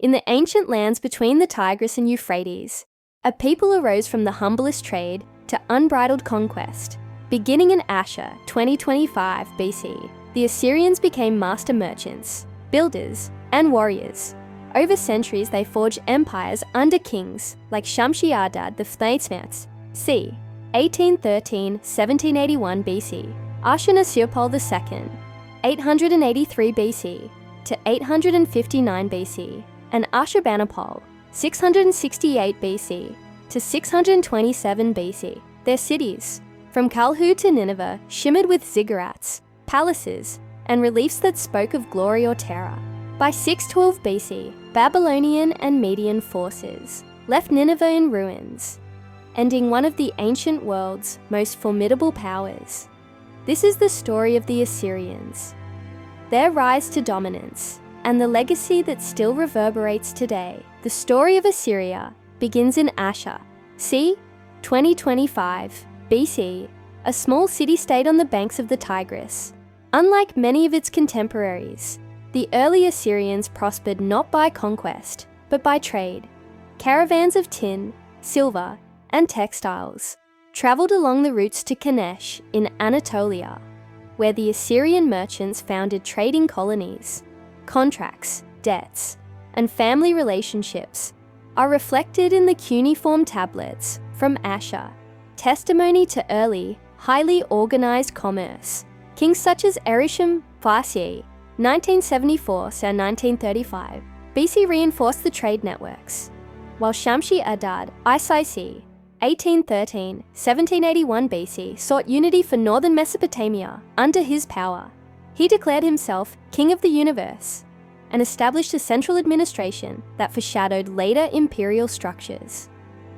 In the ancient lands between the Tigris and Euphrates, a people arose from the humblest trade to unbridled conquest. Beginning in Ashur 2025 BC, the Assyrians became master merchants, builders, and warriors. Over centuries, they forged empires under kings like Shamshi-Adad I, c. 1813-1781 BC, Ashurnasirpal II, 883 BC to 859 BC, and Ashurbanipal, 668 BC to 627 BC. Their cities, from Kalhu to Nineveh, shimmered with ziggurats, palaces, and reliefs that spoke of glory or terror. By 612 BC, Babylonian and Median forces left Nineveh in ruins, ending one of the ancient world's most formidable powers. This is the story of the Assyrians, their rise to dominance, and the legacy that still reverberates today. The story of Assyria begins in Ashur, c. 2025 BC, a small city-state on the banks of the Tigris. Unlike many of its contemporaries, the early Assyrians prospered not by conquest, but by trade. Caravans of tin, silver, and textiles travelled along the routes to Kanesh in Anatolia, where the Assyrian merchants founded trading colonies. Contracts, debts, and family relationships are reflected in the cuneiform tablets from Ashur, testimony to early, highly organised commerce. Kings such as Ashurnasirpal II, 1974–1935 BC reinforced the trade networks, while Shamshi-Adad I, 1813–1781 BC sought unity for northern Mesopotamia. Under his power, he declared himself king of the universe and established a central administration that foreshadowed later imperial structures.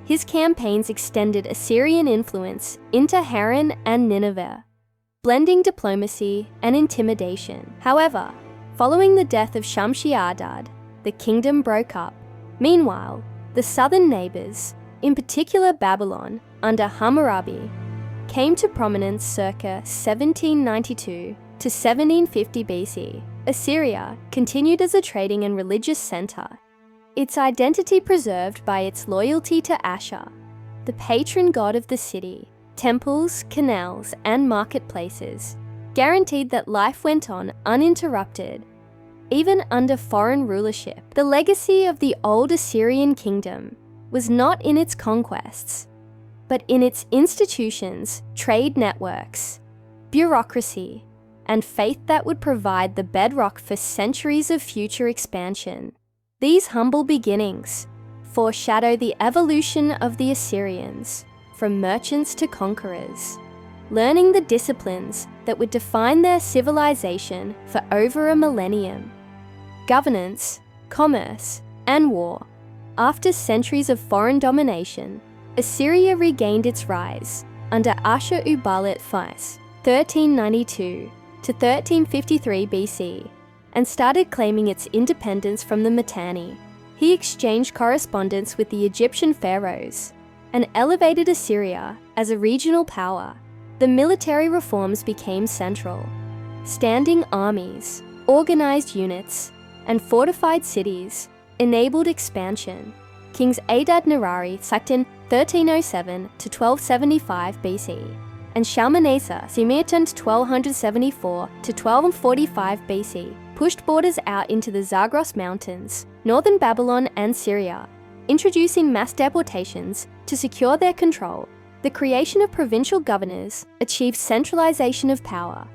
His campaigns extended Assyrian influence into Haran and Nineveh, blending diplomacy and intimidation. However, following the death of Shamshi-Adad, the kingdom broke up. Meanwhile, the southern neighbours, in particular Babylon, under Hammurabi, came to prominence circa 1792 to 1750 BC. Assyria continued as a trading and religious centre, its identity preserved by its loyalty to Ashur, the patron god of the city. Temples, canals, and marketplaces guaranteed that life went on uninterrupted, even under foreign rulership. The legacy of the Old Assyrian Kingdom was not in its conquests, but in its institutions, trade networks, bureaucracy, and faith that would provide the bedrock for centuries of future expansion. These humble beginnings foreshadow the evolution of the Assyrians, from merchants to conquerors, learning the disciplines that would define their civilization for over a millennium: governance, commerce, and war. After centuries of foreign domination, Assyria regained its rise under Ashurnasirpal I, 1392 to 1353 BC, and started claiming its independence from the Mitanni. He exchanged correspondence with the Egyptian pharaohs and elevated Assyria as a regional power. The military reforms became central. Standing armies, organized units, and fortified cities enabled expansion. Kings Adad-Nirari Satin 1307 to 1275 BC and Shalmaneser Simitan 1274 to 1245 BC pushed borders out into the Zagros Mountains, northern Babylon and Syria, introducing mass deportations to secure their control. The creation of provincial governors achieved centralization of power,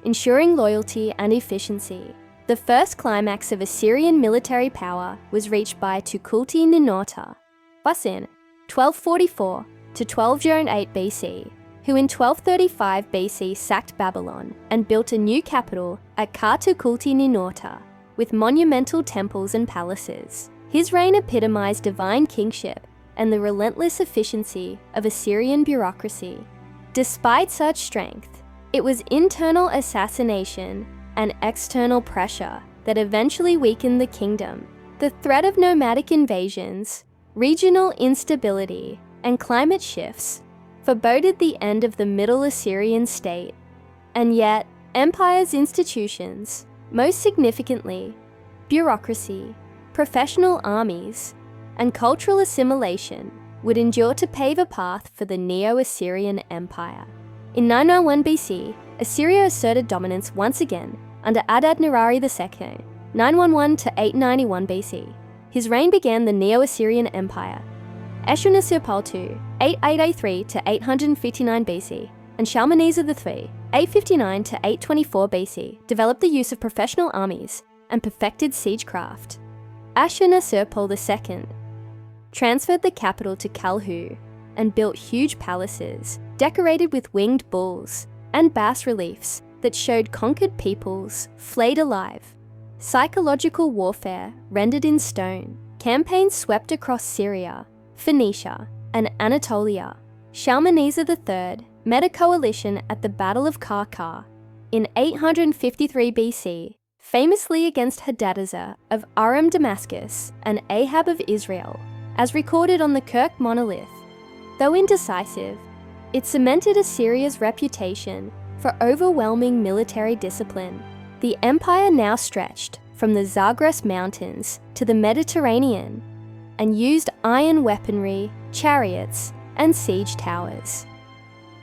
ensuring loyalty and efficiency. The first climax of Assyrian military power was reached by Tukulti-Ninurta, Basin, 1244 to 1208 BC, who in 1235 BC sacked Babylon and built a new capital at Tukulti-Ninurta, with monumental temples and palaces. His reign epitomized divine kingship and the relentless efficiency of Assyrian bureaucracy. Despite such strength, it was internal assassination and external pressure that eventually weakened the kingdom. The threat of nomadic invasions, regional instability, and climate shifts foreboded the end of the Middle Assyrian state. And yet, empire's institutions, most significantly, bureaucracy, professional armies, and cultural assimilation would endure to pave a path for the Neo-Assyrian Empire. In 991 BC, Assyria asserted dominance once again under Adad-Nirari II, 911 to 891 BC. His reign began the Neo-Assyrian Empire. Ashurnasirpal II, 883 to 859 BC, and Shalmaneser III, 859 to 824 BC, developed the use of professional armies and perfected siegecraft. Ashurnasirpal II transferred the capital to Kalhu and built huge palaces decorated with winged bulls and bas-reliefs that showed conquered peoples flayed alive. Psychological warfare rendered in stone. Campaigns swept across Syria, Phoenicia, and Anatolia. Shalmaneser III met a coalition at the Battle of Qarqar in 853 BC, famously against Hadadezer of Aram Damascus and Ahab of Israel, as recorded on the Kirk monolith. Though indecisive, it cemented Assyria's reputation for overwhelming military discipline. The empire now stretched from the Zagros Mountains to the Mediterranean and used iron weaponry, chariots, and siege towers.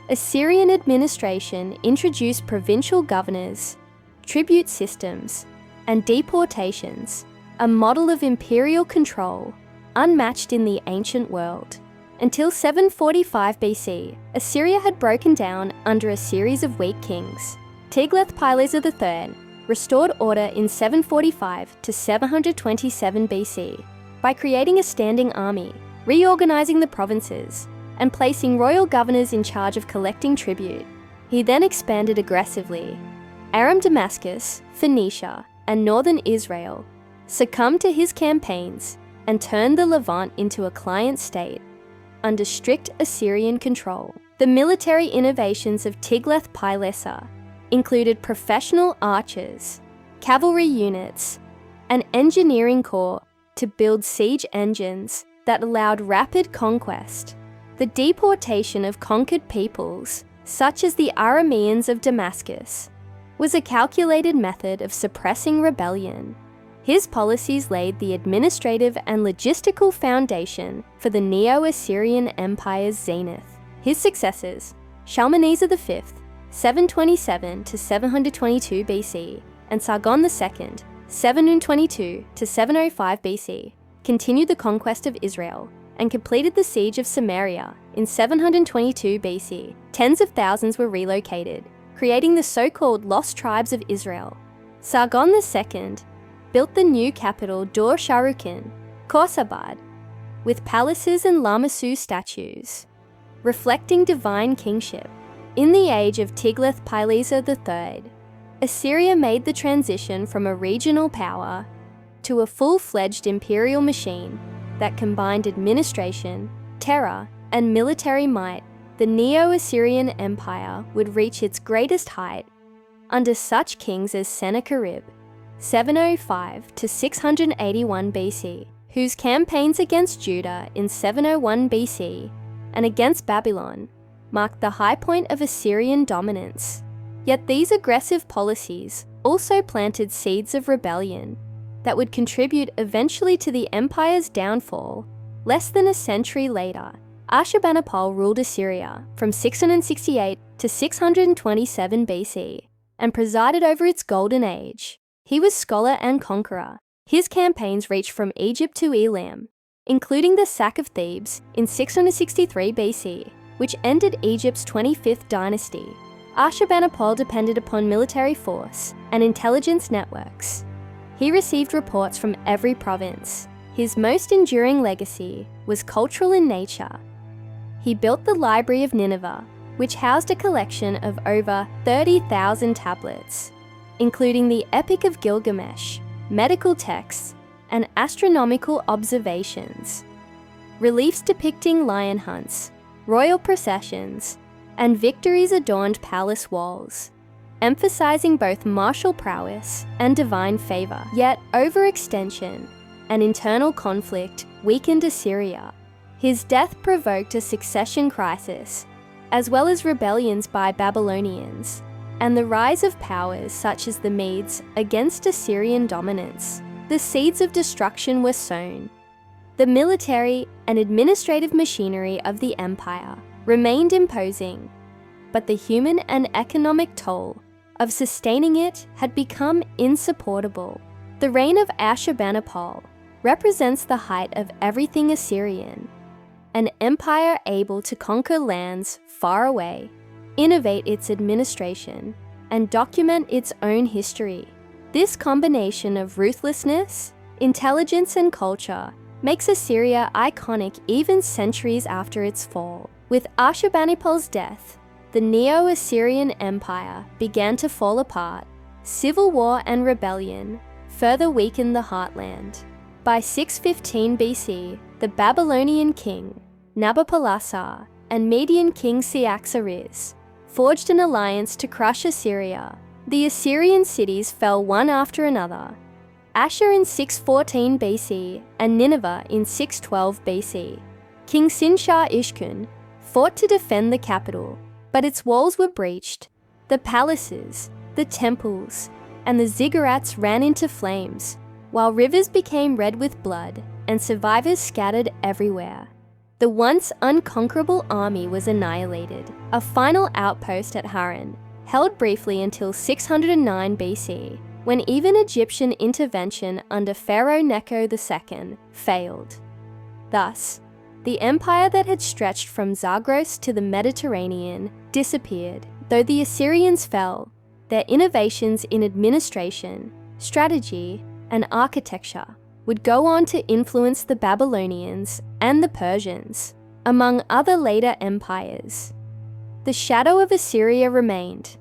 Assyrian administration introduced provincial governors, tribute systems, and deportations, a model of imperial control unmatched in the ancient world. Until 745 BC, Assyria had broken down under a series of weak kings. Tiglath-Pileser III restored order in 745 to 727 BC by creating a standing army, reorganizing the provinces, and placing royal governors in charge of collecting tribute. He then expanded aggressively. Aram Damascus, Phoenicia, and northern Israel succumbed to his campaigns and turned the Levant into a client state under strict Assyrian control. The military innovations of Tiglath-Pileser included professional archers, cavalry units, and engineering corps to build siege engines that allowed rapid conquest. The deportation of conquered peoples, such as the Arameans of Damascus, was a calculated method of suppressing rebellion. His policies laid the administrative and logistical foundation for the Neo-Assyrian Empire's zenith. His successors, Shalmaneser V, 727 to 722 BC, and Sargon II, 722 to 705 BC, continued the conquest of Israel and completed the siege of Samaria in 722 BC. Tens of thousands were relocated, creating the so-called Lost Tribes of Israel. Sargon II built the new capital Dur-Sharrukin, Khorsabad, with palaces and Lamassu statues, reflecting divine kingship. In the age of Tiglath-Pileser III, Assyria made the transition from a regional power to a full-fledged imperial machine that combined administration, terror, and military might. The Neo-Assyrian Empire would reach its greatest height under such kings as Sennacherib, 705 to 681 BC, whose campaigns against Judah in 701 BC and against Babylon marked the high point of Assyrian dominance. Yet these aggressive policies also planted seeds of rebellion that would contribute eventually to the empire's downfall. Less than a century later, Ashurbanipal ruled Assyria from 668 to 627 BC and presided over its golden age. He was scholar and conqueror. His campaigns reached from Egypt to Elam, including the sack of Thebes in 663 BC, which ended Egypt's 25th dynasty. Ashurbanipal depended upon military force and intelligence networks. He received reports from every province. His most enduring legacy was cultural in nature. He built the Library of Nineveh, which housed a collection of over 30,000 tablets, including the Epic of Gilgamesh, medical texts, and astronomical observations. Reliefs depicting lion hunts, royal processions, and victories adorned palace walls, emphasizing both martial prowess and divine favor. Yet overextension and internal conflict weakened Assyria. His death provoked a succession crisis, as well as rebellions by Babylonians, and the rise of powers such as the Medes against Assyrian dominance. the seeds of destruction were sown. The military and administrative machinery of the empire remained imposing, but the human and economic toll of sustaining it had become insupportable. The reign of Ashurbanipal represents the height of everything Assyrian, an empire able to conquer lands far away, innovate its administration, and document its own history. This combination of ruthlessness, intelligence, and culture makes Assyria iconic even centuries after its fall. With Ashurbanipal's death, the Neo-Assyrian Empire began to fall apart. Civil war and rebellion further weakened the heartland. By 615 BC, the Babylonian king Nabopolassar and Median king Cyaxares forged an alliance to crush Assyria. The Assyrian cities fell one after another. Ashur in 614 BC and Nineveh in 612 BC. King Sin-shar-ishkun fought to defend the capital, but its walls were breached. The palaces, the temples, and the ziggurats ran into flames, while rivers became red with blood and survivors scattered everywhere. The once unconquerable army was annihilated. A final outpost at Haran, held briefly until 609 BC, when even Egyptian intervention under Pharaoh Necho II failed. Thus, the empire that had stretched from Zagros to the Mediterranean disappeared. Though the Assyrians fell, their innovations in administration, strategy, and architecture would go on to influence the Babylonians and the Persians, among other later empires. The shadow of Assyria remained,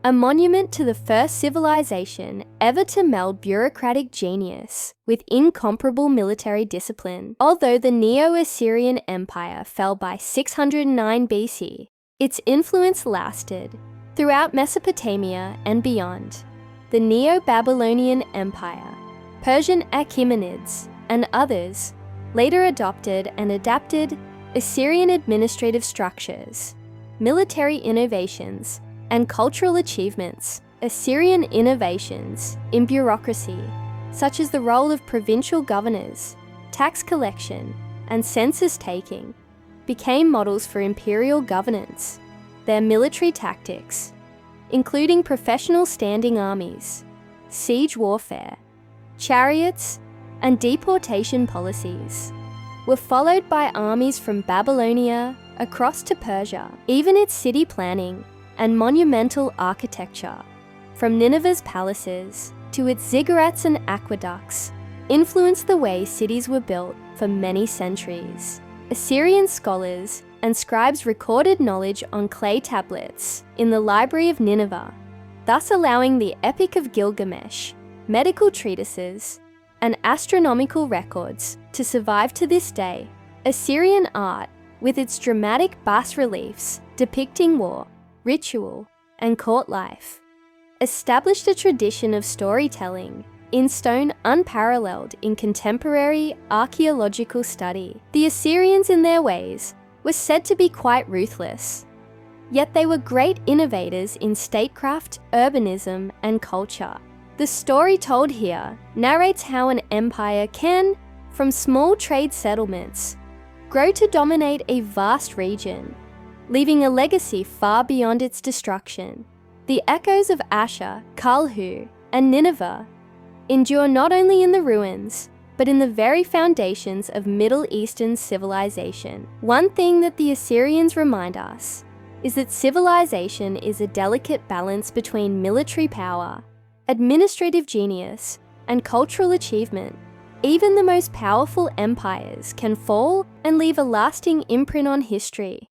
a monument to the first civilization ever to meld bureaucratic genius with incomparable military discipline. Although the Neo-Assyrian Empire fell by 609 BC, its influence lasted throughout Mesopotamia and beyond. The Neo-Babylonian Empire, Persian Achaemenids, and others later adopted and adapted Assyrian administrative structures, military innovations, and cultural achievements. Assyrian innovations in bureaucracy, such as the role of provincial governors, tax collection, and census taking, became models for imperial governance. Their military tactics, including professional standing armies, siege warfare, chariots, and deportation policies, were followed by armies from Babylonia across to Persia. Even its city planning and monumental architecture, from Nineveh's palaces to its ziggurats and aqueducts, influenced the way cities were built for many centuries. Assyrian scholars and scribes recorded knowledge on clay tablets in the Library of Nineveh, thus allowing the Epic of Gilgamesh, medical treatises, and astronomical records to survive to this day. Assyrian art, with its dramatic bas-reliefs depicting war, ritual, and court life, established a tradition of storytelling in stone unparalleled in contemporary archaeological study. The Assyrians, in their ways, were said to be quite ruthless, yet they were great innovators in statecraft, urbanism, and culture. The story told here narrates how an empire can, from small trade settlements, grow to dominate a vast region, leaving a legacy far beyond its destruction. The echoes of Ashur, Kalhu, and Nineveh endure not only in the ruins, but in the very foundations of Middle Eastern civilization. One thing that the Assyrians remind us is that civilization is a delicate balance between military power, administrative genius, and cultural achievement. Even the most powerful empires can fall and leave a lasting imprint on history.